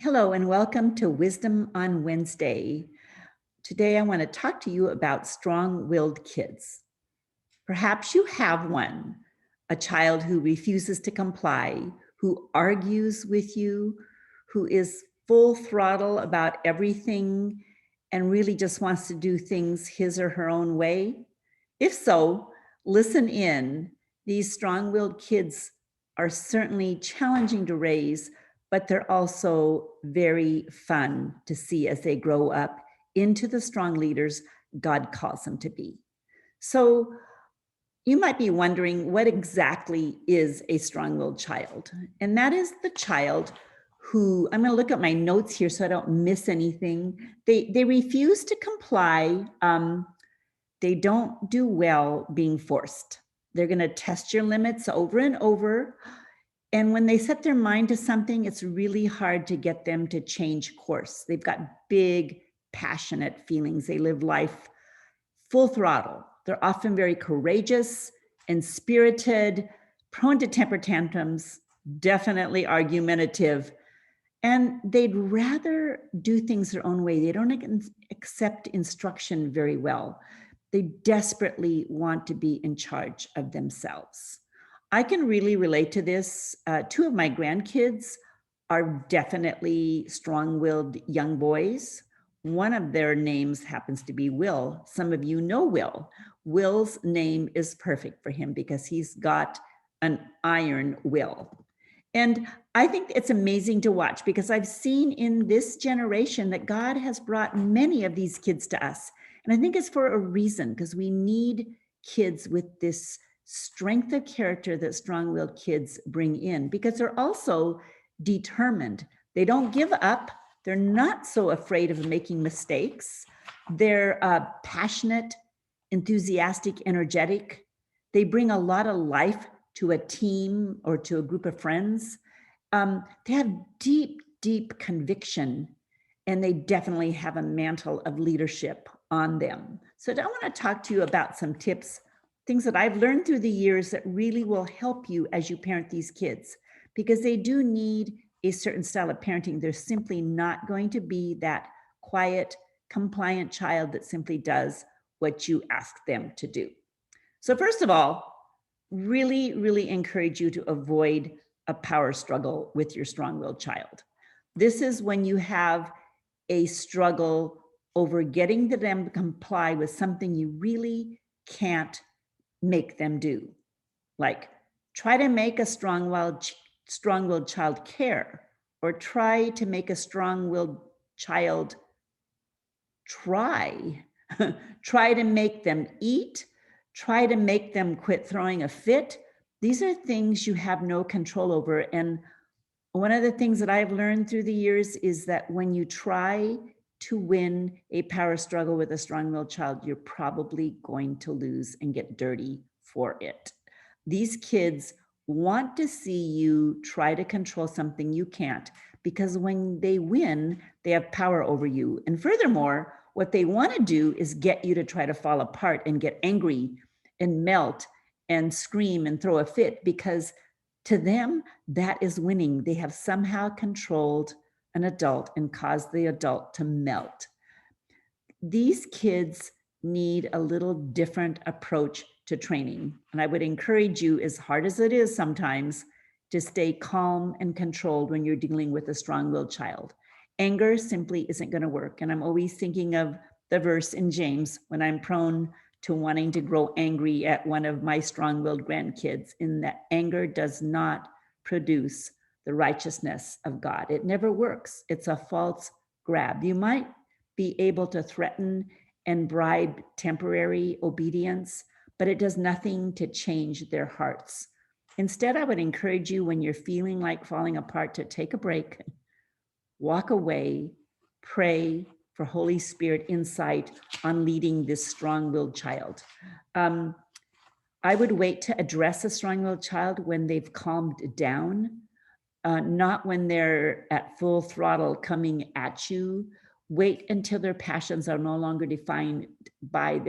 Hello and welcome to Wisdom on Wednesday. Today I want to talk to you about strong-willed kids. Perhaps you have one, a child who refuses to comply, who argues with you, who is full throttle about everything and really just wants to do things his or her own way. If so, listen in. These strong-willed kids are certainly challenging to raise, but they're also very fun to see as they grow up into the strong leaders God calls them to be. So you might be wondering, what exactly is a strong-willed child? And that is the child who, I'm going to look at my notes here so I don't miss anything. They refuse to comply. They don't do well being forced. They're going to test your limits over and over. And when they set their mind to something, it's really hard to get them to change course. They've got big, passionate feelings. They live life full throttle. They're often very courageous and spirited, prone to temper tantrums, definitely argumentative, and they'd rather do things their own way. They don't accept instruction very well. They desperately want to be in charge of themselves. I can really relate to this. Two of my grandkids are definitely strong-willed young boys. One of their names happens to be Will. Some of you know Will. Will's name is perfect for him because he's got an iron will. And I think it's amazing to watch because I've seen in this generation that God has brought many of these kids to us. And I think it's for a reason, because we need kids with this strength of character that strong-willed kids bring in, because they're also determined. They don't give up. They're not so afraid of making mistakes. They're passionate, enthusiastic, energetic. They bring a lot of life to a team or to a group of friends. They have deep, deep conviction, and they definitely have a mantle of leadership on them. So I want to talk to you about some tips, things that I've learned through the years that really will help you as you parent these kids, because they do need a certain style of parenting. They're simply not going to be that quiet, compliant child that simply does what you ask them to do. So first of all, really, really encourage you to avoid a power struggle with your strong-willed child. This is when you have a struggle over getting them to comply with something you really can't make them do. Like, try to make a strong-willed child care, or try to make a strong-willed child try to make them eat, try to make them quit throwing a fit. These are things you have no control over. And one of the things that I've learned through the years is that when you try to win a power struggle with a strong-willed child, you're probably going to lose and get dirty for it. These kids want to see you try to control something you can't, because when they win, they have power over you. And furthermore, what they want to do is get you to try to fall apart and get angry and melt and scream and throw a fit, because to them, that is winning. They have somehow controlled an adult and caused the adult to melt. These kids need a little different approach to training. And I would encourage you, as hard as it is sometimes, to stay calm and controlled when you're dealing with a strong-willed child. Anger simply isn't going to work. And I'm always thinking of the verse in James when I'm prone to wanting to grow angry at one of my strong-willed grandkids, in that anger does not produce the righteousness of God. It never works. It's a false grab. You might be able to threaten and bribe temporary obedience, but it does nothing to change their hearts. Instead, I would encourage you, when you're feeling like falling apart, to take a break, walk away, pray for Holy Spirit insight on leading this strong-willed child. I would wait to address a strong-willed child when they've calmed down, not when they're at full throttle coming at you. Wait until their passions are no longer defined by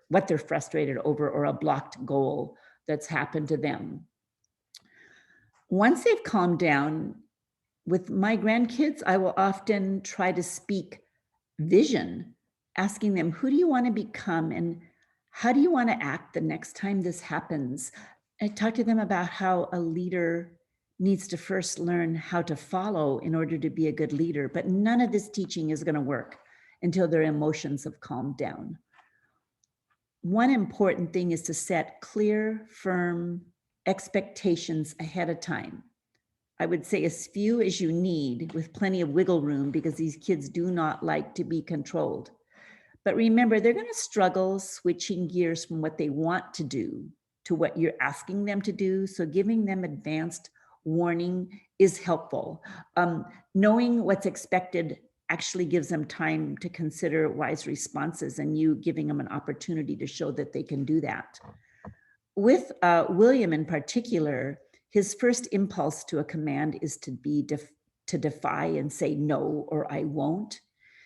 what they're frustrated over, or a blocked goal that's happened to them. Once they've calmed down, With my grandkids, I will often try to speak vision, asking them, who do you want to become and how do you want to act the next time this happens? I talk to them about how a leader needs to first learn how to follow in order to be a good leader, but none of this teaching is going to work until their emotions have calmed down. One important thing is to set clear, firm expectations ahead of time. I would say as few as you need with plenty of wiggle room because these kids do not like to be controlled. But remember, they're going to struggle switching gears from what they want to do to what you're asking them to do. So giving them advanced warning is helpful. Knowing what's expected actually gives them time to consider wise responses and you giving them an opportunity to show that they can do that. With William in particular, his first impulse to a command is to defy and say no or I won't.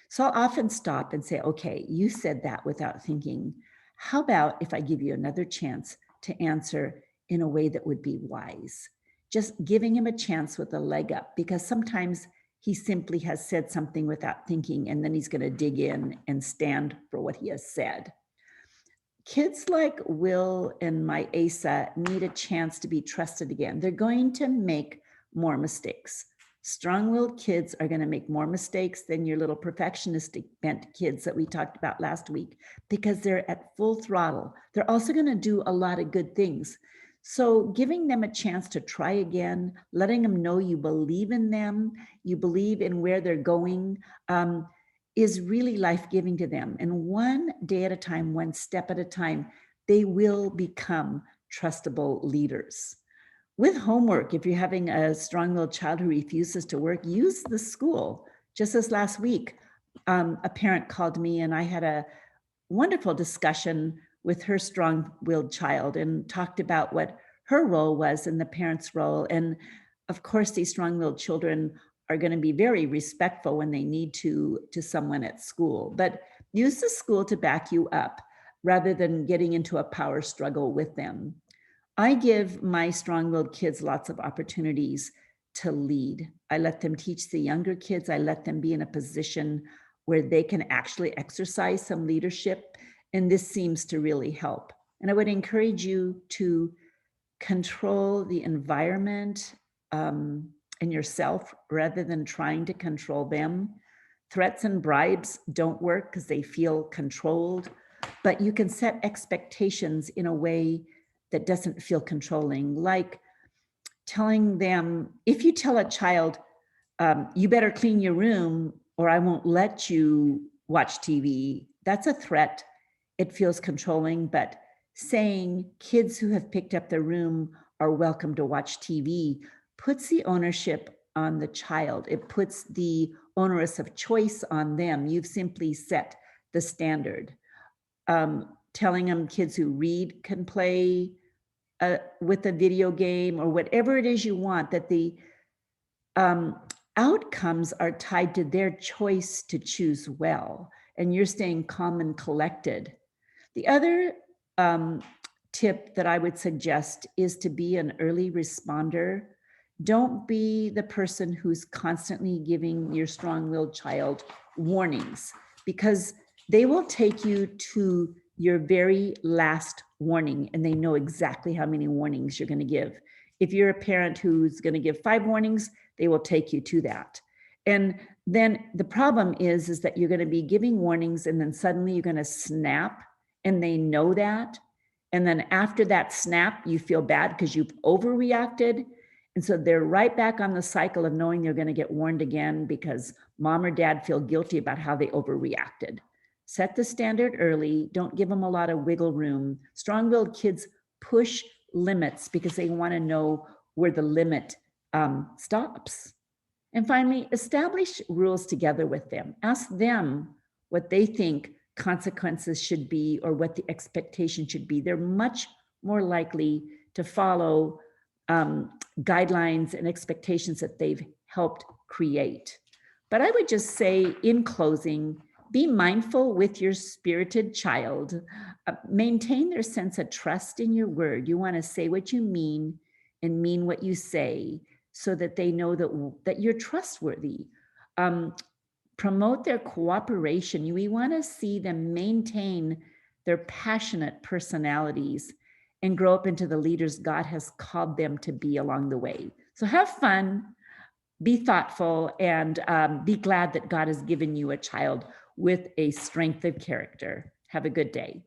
So I'll often stop and say, okay, you said that without thinking. How about if I give you another chance to answer in a way that would be wise? Just giving him a chance with a leg up, because sometimes he simply has said something without thinking, and then he's going to dig in and stand for what he has said. Kids like Will and my Asa need a chance to be trusted again. They're going to make more mistakes. Strong-willed kids are going to make more mistakes than your little perfectionistic bent kids that we talked about last week because they're at full throttle. They're also going to do a lot of good things. So giving them a chance to try again, letting them know you believe in them, you believe in where they're going, is really life-giving to them. And one day at a time, one step at a time, they will become trustable leaders. With homework, if you're having a strong-willed child who refuses to work, use the school. Just as last week, a parent called me and I had a wonderful discussion with her strong-willed child and talked about what her role was in the parent's role. And of course, these strong-willed children are going to be very respectful when they need to someone at school, but use the school to back you up rather than getting into a power struggle with them. I give my strong-willed kids lots of opportunities to lead. I let them teach the younger kids. I let them be in a position where they can actually exercise some leadership. And this seems to really help. And I would encourage you to control the environment and yourself rather than trying to control them. Threats and bribes don't work because they feel controlled, but you can set expectations in a way that doesn't feel controlling, like telling them, if you tell a child, you better clean your room or I won't let you watch TV, that's a threat. It feels controlling, but saying kids who have picked up their room are welcome to watch TV puts the ownership on the child. It puts the onus of choice on them. You've simply set the standard. Telling them kids who read can play with a video game or whatever it is you want, that the outcomes are tied to their choice to choose well, and you're staying calm and collected. The other tip that I would suggest is to be an early responder. Don't be the person who's constantly giving your strong-willed child warnings, because they will take you to your very last warning and they know exactly how many warnings you're going to give. If you're a parent who's going to give 5 warnings, they will take you to that. And then the problem is that you're going to be giving warnings and then suddenly you're going to snap, and they know that. And then after that snap, you feel bad because you've overreacted. And so they're right back on the cycle of knowing they're going to get warned again because mom or dad feel guilty about how they overreacted. Set the standard early. Don't give them a lot of wiggle room. Strong-willed kids push limits because they want to know where the limit stops. And finally, establish rules together with them. Ask them what they think consequences should be or what the expectation should be. They're much more likely to follow guidelines and expectations that they've helped create. But I would just say in closing, be mindful with your spirited child. Maintain their sense of trust in your word. You want to say what you mean and mean what you say. so that they know that you're trustworthy. Promote their cooperation. We want to see them maintain their passionate personalities and grow up into the leaders God has called them to be along the way. So have fun, be thoughtful, and be glad that God has given you a child with a strength of character. Have a good day.